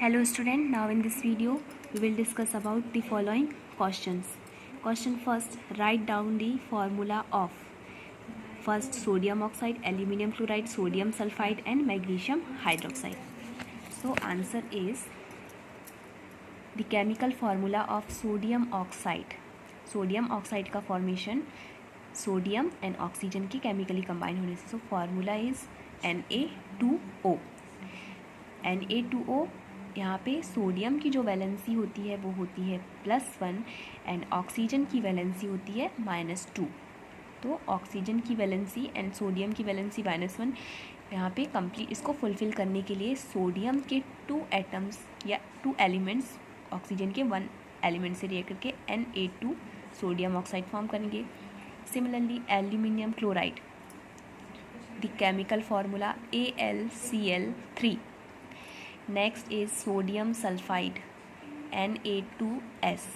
Hello student, now in this video we will discuss about the following questions. Question first, write down the formula of first sodium oxide, aluminum chloride, sodium sulfide and magnesium hydroxide. So answer is the chemical formula of sodium oxide. Sodium oxide का formation sodium and oxygen की chemically combine होने से. So formula is Na2O. Na2O यहाँ पे sodium की जो valency होती है वो होती है +1 एंड ऑक्सीजन की वैलेंसी होती है -2. तो ऑक्सीजन की वैलेंसी एंड सोडियम की वैलेंसी -1 यहाँ पे कंप्लीट इसको फुलफ़िल करने के लिए सोडियम के 2 एटम्स या 2 एलिमेंट्स ऑक्सीजन के 1 एलिमेंट से रिएक्ट करके Na2 सोडियम ऑक्साइड फॉर्म करेंगे. Similarly aluminium chloride, the chemical formula AlCl3. Next is sodium sulfide Na2S,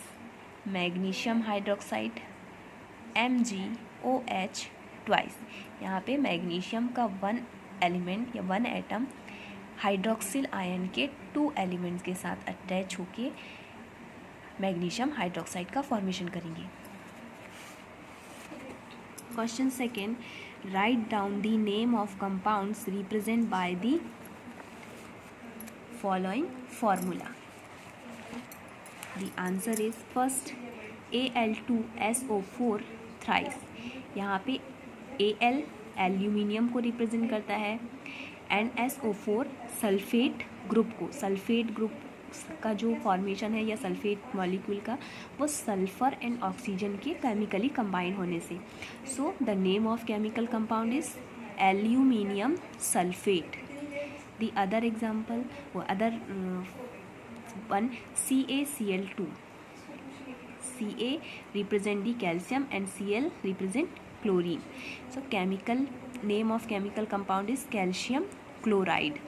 magnesium hydroxide MgOH twice. यहाँ पे मैग्नीशियम का 1 एलिमेंट या 1 एटम हाइड्रोक्सिल आयन के 2 एलिमेंट्स के साथ अटैच होके मैग्नीशियम हाइड्रोक्साइड का फॉर्मेशन करेंगे. Question second, write down the name of compounds represent by the following formula. The answer is first Al2SO4 thrice. यहाँ पे Al एल्यूमिनियम को रिप्रेजेंट करता है एंड SO4 सल्फेट ग्रुप को. सल्फेट ग्रुप का जो फॉर्मेशन है या सल्फेट मॉलिक्यूल का वो सल्फर एंड ऑक्सीजन के केमिकली कंबाइन होने से. So the name of chemical compound is aluminium sulphate. The other example or other one CaCl2. Ca represent the calcium and Cl represent chlorine. So chemical name of chemical compound is calcium chloride.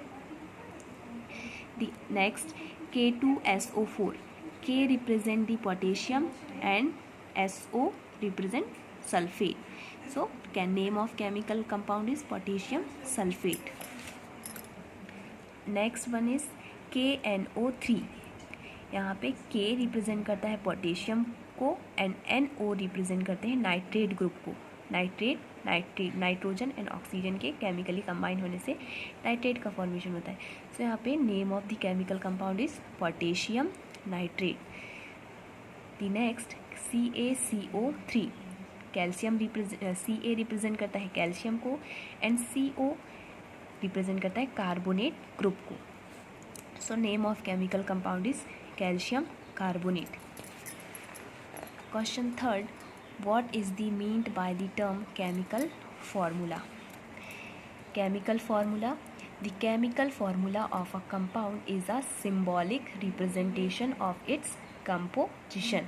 The next K2SO4. K represent the potassium and SO represent sulfate. So name of chemical compound is potassium sulfate. Next one is KNO3. यहाँ पे K represent करता है potassium को and NO represent करते हैं nitrate group को. Nitrogen and oxygen के chemically combine होने से नाइट्रेट का फॉर्मेशन होता है. सो यहाँ पे name of the chemical compound is potassium nitrate. The next CaCO3. Calcium Ca represent करता है कैल्शियम को एंड CO रिप्रेजेंट करता है कार्बोनेट ग्रुप को. So name of chemical compound is calcium carbonate. Question third, what is the meant by the term chemical formula. Chemical formula, the chemical formula of a compound is a symbolic representation of its composition.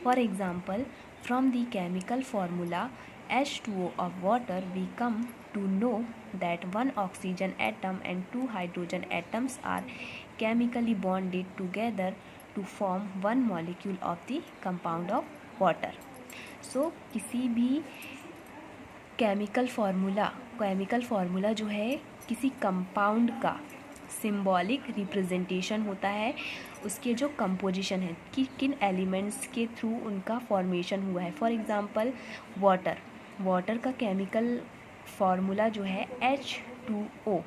For example, from the chemical formula H2O of water we come to know that 1 oxygen atom and 2 hydrogen atoms are chemically bonded together to form one molecule of the compound of water. So किसी भी chemical formula जो है किसी compound का symbolic representation होता है उसके जो कंपोजिशन है कि किन एलिमेंट्स के थ्रू उनका फॉर्मेशन हुआ है. फॉर एग्जांपल वाटर का केमिकल फार्मूला जो है H2O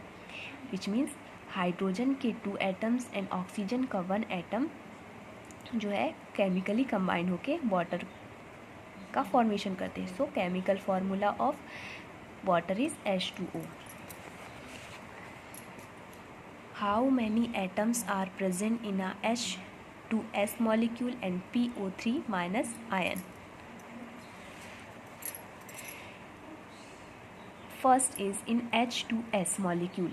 विच मीन्स हाइड्रोजन के 2 एटम्स एंड ऑक्सीजन का 1 एटम जो है केमिकली कंबाइन होके वाटर का फॉर्मेशन करते हैं. So chemical formula of water is H2O. How many atoms are present in a H2S molecule and PO3 minus ion. First is in H2S molecule.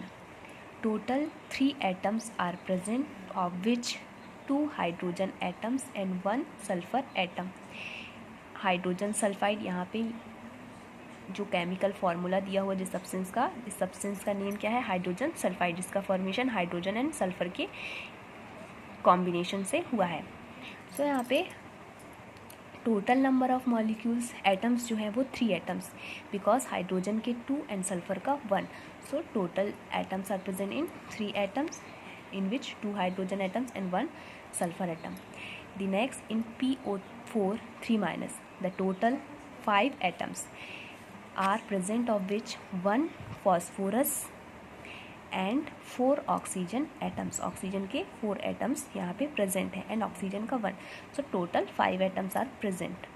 Total 3 atoms are present, of which 2 hydrogen atoms and 1 sulfur atom. Hydrogen sulphide, यहाँ पे जो chemical formula दिया हुआ जिस substance का name क्या है hydrogen sulphide, जिसका फॉर्मेशन हाइड्रोजन एंड सल्फर के कॉम्बिनेशन से हुआ है. सो यहाँ पे total number of molecules atoms जो है वो 3 एटम्स बिकॉज हाइड्रोजन के 2 एंड सल्फर का 1. So total atoms are present in 3 atoms in which 2 hydrogen atoms and 1 sulfur atom. The next, in PO4 3-, the total 5 atoms are present, of which 1 phosphorus and 4 oxygen atoms. Oxygen के 4 atoms यहाँ पे present है and oxygen का 1. So total 5 atoms are present.